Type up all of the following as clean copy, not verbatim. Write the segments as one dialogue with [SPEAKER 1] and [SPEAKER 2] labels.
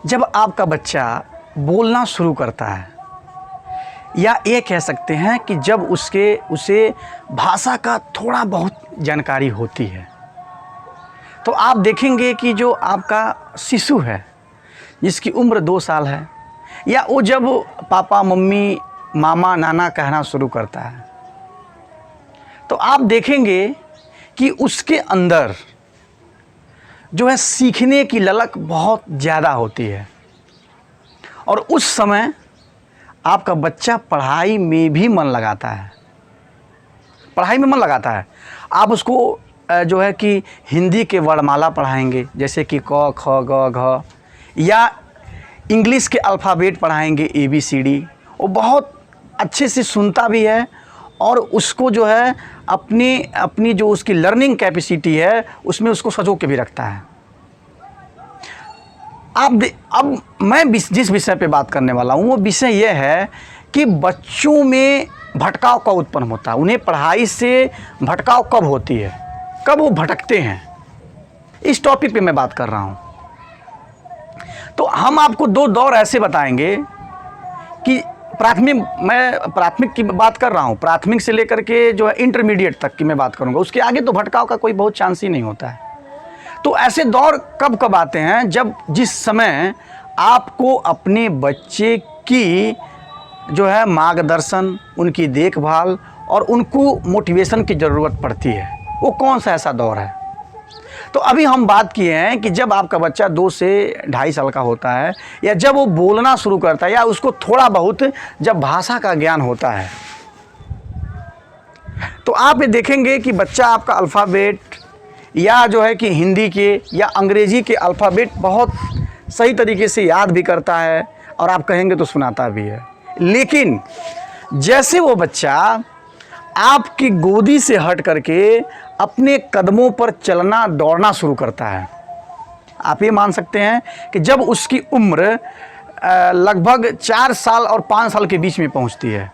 [SPEAKER 1] जब आपका बच्चा बोलना शुरू करता है, या ये कह सकते हैं कि जब उसे भाषा का थोड़ा बहुत जानकारी होती है, तो आप देखेंगे कि जो आपका शिशु है जिसकी उम्र 2 साल है, या वो जब पापा मम्मी मामा नाना कहना शुरू करता है, तो आप देखेंगे कि उसके अंदर जो है सीखने की ललक बहुत ज़्यादा होती है। और उस समय आपका बच्चा पढ़ाई में भी मन लगाता है, पढ़ाई में मन लगाता है। आप उसको जो है कि हिंदी के वर्णमाला पढ़ाएंगे, जैसे कि क ख ग घ, या इंग्लिश के अल्फ़ाबेट पढ़ाएंगे ABCD। वो बहुत अच्छे से सुनता भी है और उसको जो है अपनी जो उसकी लर्निंग कैपेसिटी है उसमें उसको संजो के भी रखता है। अब मैं जिस विषय पे बात करने वाला हूँ वो विषय ये है कि बच्चों में भटकाव कब उत्पन्न होता है, उन्हें पढ़ाई से भटकाव कब होती है, कब वो भटकते हैं, इस टॉपिक पे मैं बात कर रहा हूँ। तो हम आपको 2 दौर ऐसे बताएंगे कि मैं प्राथमिक की बात कर रहा हूँ, प्राथमिक से लेकर के जो है इंटरमीडिएट तक की मैं बात करूँगा, उसके आगे तो भटकाव का कोई बहुत चांस ही नहीं होता है। तो ऐसे दौर कब आते हैं, जिस समय आपको अपने बच्चे की जो है मार्गदर्शन, उनकी देखभाल और उनको मोटिवेशन की ज़रूरत पड़ती है। वो कौन सा ऐसा दौर है? तो अभी हम बात किए हैं कि जब आपका बच्चा 2 से 2.5 साल का होता है, या जब वो बोलना शुरू करता है, या उसको थोड़ा बहुत जब भाषा का ज्ञान होता है, तो आप ये देखेंगे कि बच्चा आपका अल्फ़ाबेट या जो है कि हिंदी के या अंग्रेज़ी के अल्फ़ाबेट बहुत सही तरीके से याद भी करता है, और आप कहेंगे तो सुनाता भी है। लेकिन जैसे वो बच्चा आपकी गोदी से हट करके अपने कदमों पर चलना दौड़ना शुरू करता है, आप ये मान सकते हैं कि जब उसकी उम्र लगभग 4 साल और 5 साल के बीच में पहुंचती है,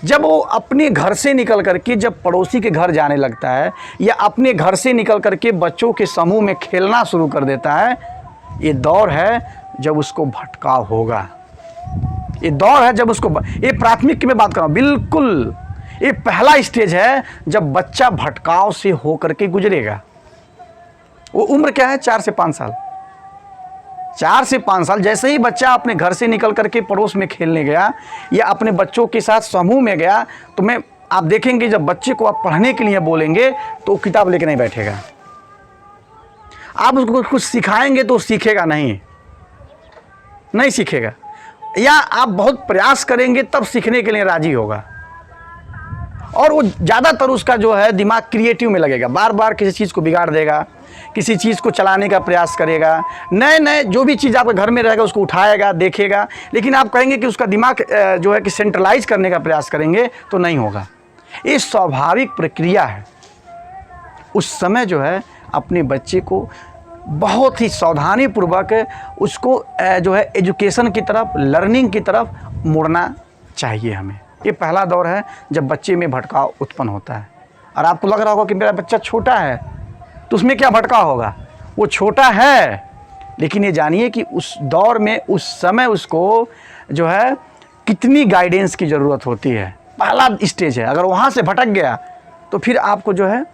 [SPEAKER 1] जब वो अपने घर से निकल करके जब पड़ोसी के घर जाने लगता है, या अपने घर से निकल करके बच्चों के समूह में खेलना शुरू कर देता है, ये दौर है जब उसको भटकाव होगा। ये दौर है जब उसको, ये प्राथमिक की मैं बात कर रहा हूँ, बिल्कुल ये पहला स्टेज है जब बच्चा भटकाव से होकर के गुजरेगा। वो उम्र क्या है? 4 से 5 साल। 4 से 5 साल जैसे ही बच्चा अपने घर से निकल करके पड़ोस में खेलने गया या अपने बच्चों के साथ समूह में गया, तो आप देखेंगे जब बच्चे को आप पढ़ने के लिए बोलेंगे तो वो किताब लेके नहीं बैठेगा। आप उसको कुछ सिखाएंगे तो सीखेगा नहीं सीखेगा, या आप बहुत प्रयास करेंगे तब सीखने के लिए राजी होगा। और वो ज़्यादातर उसका जो है दिमाग क्रिएटिव में लगेगा, बार बार किसी चीज़ को बिगाड़ देगा, किसी चीज़ को चलाने का प्रयास करेगा, नए जो भी चीज़ आपके घर में रहेगा उसको उठाएगा, देखेगा। लेकिन आप कहेंगे कि उसका दिमाग जो है कि सेंट्रलाइज करने का प्रयास करेंगे तो नहीं होगा। ये स्वाभाविक प्रक्रिया है। उस समय जो है अपने बच्चे को बहुत ही सावधानीपूर्वक उसको जो है एजुकेशन की तरफ, लर्निंग की तरफ मोड़ना चाहिए हमें। ये पहला दौर है जब बच्चे में भटकाव उत्पन्न होता है। और आपको लग रहा होगा कि मेरा बच्चा छोटा है तो उसमें क्या भटकाव होगा? वो छोटा है, लेकिन ये जानिए कि उस दौर में उस समय उसको जो है कितनी गाइडेंस की ज़रूरत होती है। पहला स्टेज है, अगर वहाँ से भटक गया तो फिर आपको जो है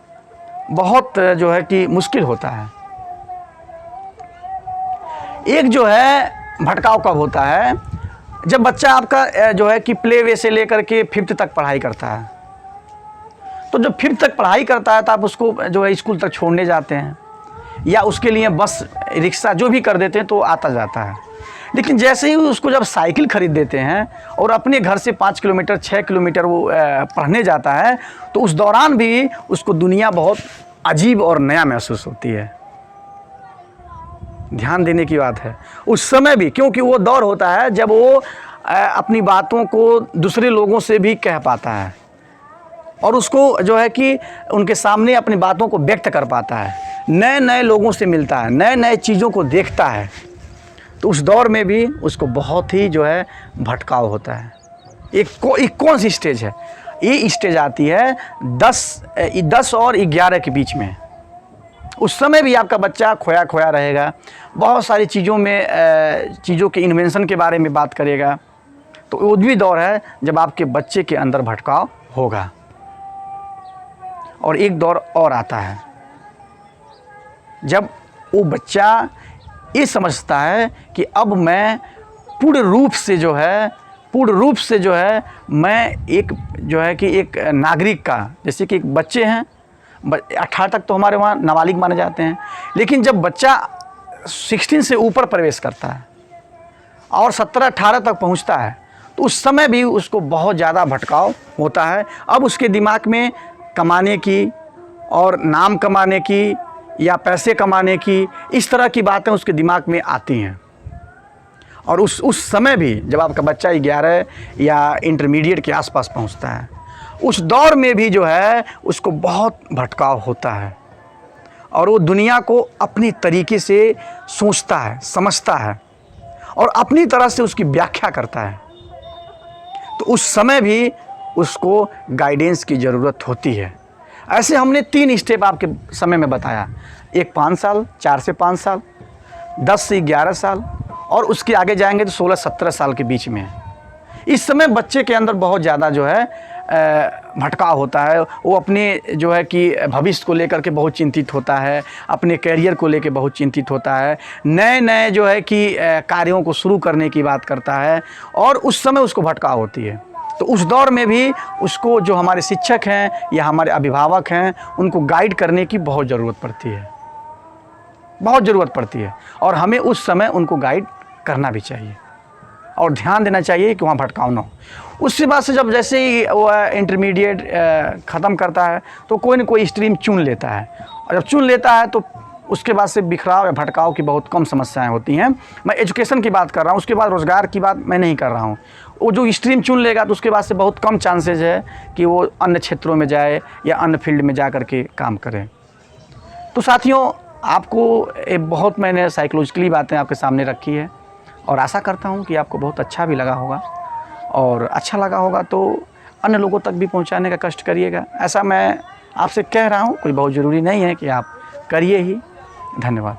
[SPEAKER 1] बहुत जो है कि मुश्किल होता है। एक जो है भटकाव कब होता है? जब बच्चा आपका जो है कि प्ले वे से लेकर के 5th तक पढ़ाई करता है। तो जब 5th तक पढ़ाई करता है तो आप उसको जो है स्कूल तक छोड़ने जाते हैं, या उसके लिए बस रिक्शा जो भी कर देते हैं तो आता जाता है। लेकिन जैसे ही उसको जब साइकिल खरीद देते हैं और अपने घर से 5 किलोमीटर 6 किलोमीटर वो पढ़ने जाता है, तो उस दौरान भी उसको दुनिया बहुत अजीब और नया महसूस होती है। ध्यान देने की बात है उस समय भी, क्योंकि वो दौर होता है जब वो अपनी बातों को दूसरे लोगों से भी कह पाता है और उसको जो है कि उनके सामने अपनी बातों को व्यक्त कर पाता है, नए लोगों से मिलता है, नए चीज़ों को देखता है। तो उस दौर में भी उसको बहुत ही जो है भटकाव होता है। एक कौन सी स्टेज है? ये स्टेज आती है 10 और 11 के बीच में। उस समय भी आपका बच्चा खोया खोया रहेगा, बहुत सारी चीज़ों में चीज़ों के इन्वेंशन के बारे में बात करेगा। तो वो भी दौर है जब आपके बच्चे के अंदर भटकाव होगा। और एक दौर और आता है जब वो बच्चा ये समझता है कि अब मैं पूर्ण रूप से जो है मैं एक जो है कि एक नागरिक का, जैसे कि एक बच्चे हैं 18 तक तो हमारे वहाँ नाबालिग माने जाते हैं, लेकिन जब बच्चा 16 से ऊपर प्रवेश करता है और 17-18 तक पहुँचता है तो उस समय भी उसको बहुत ज़्यादा भटकाव होता है। अब उसके दिमाग में कमाने की और नाम कमाने की या पैसे कमाने की, इस तरह की बातें उसके दिमाग में आती हैं। और उस समय भी जब आपका बच्चा 11 या इंटरमीडिएट के आसपास पहुंचता है, उस दौर में भी जो है उसको बहुत भटकाव होता है और वो दुनिया को अपनी तरीके से सोचता है, समझता है और अपनी तरह से उसकी व्याख्या करता है। तो उस समय भी उसको गाइडेंस की ज़रूरत होती है। ऐसे हमने 3 स्टेप आपके समय में बताया, एक 5 साल, 4 से 5 साल, 10 से 11 साल और उसके आगे जाएंगे तो 16-17 साल के बीच में। इस समय बच्चे के अंदर बहुत ज़्यादा जो है भटकाव होता है। वो अपने जो है कि भविष्य को लेकर के बहुत चिंतित होता है, अपने करियर को लेकर बहुत चिंतित होता है, नए नए जो है कि कार्यों को शुरू करने की बात करता है और उस समय उसको भटकाव होती है। तो उस दौर में भी उसको जो हमारे शिक्षक हैं या हमारे अभिभावक हैं उनको गाइड करने की बहुत ज़रूरत पड़ती है और हमें उस समय उनको गाइड करना भी चाहिए और ध्यान देना चाहिए कि वहाँ भटकाव ना हो। उसके बाद से जब जैसे ही वो इंटरमीडिएट ख़त्म करता है तो कोई न कोई स्ट्रीम चुन लेता है और जब चुन लेता है तो उसके बाद से बिखराव या भटकाव की बहुत कम समस्याएं होती हैं। मैं एजुकेशन की बात कर रहा हूँ, उसके बाद रोज़गार की बात मैं नहीं कर रहा हूँ। वो जो स्ट्रीम चुन लेगा तो उसके बाद से बहुत कम चांसेज है कि वो अन्य क्षेत्रों में जाए या अन्य फील्ड में जा कर के काम करे। तो साथियों, आपको बहुत मैंने साइकोलॉजिकली बातें आपके सामने रखी है और आशा करता हूँ कि आपको बहुत अच्छा भी लगा होगा और अच्छा लगा होगा तो अन्य लोगों तक भी पहुँचाने का कष्ट करिएगा। ऐसा मैं आपसे कह रहा हूँ, कोई बहुत ज़रूरी नहीं है कि आप करिए ही। धन्यवाद।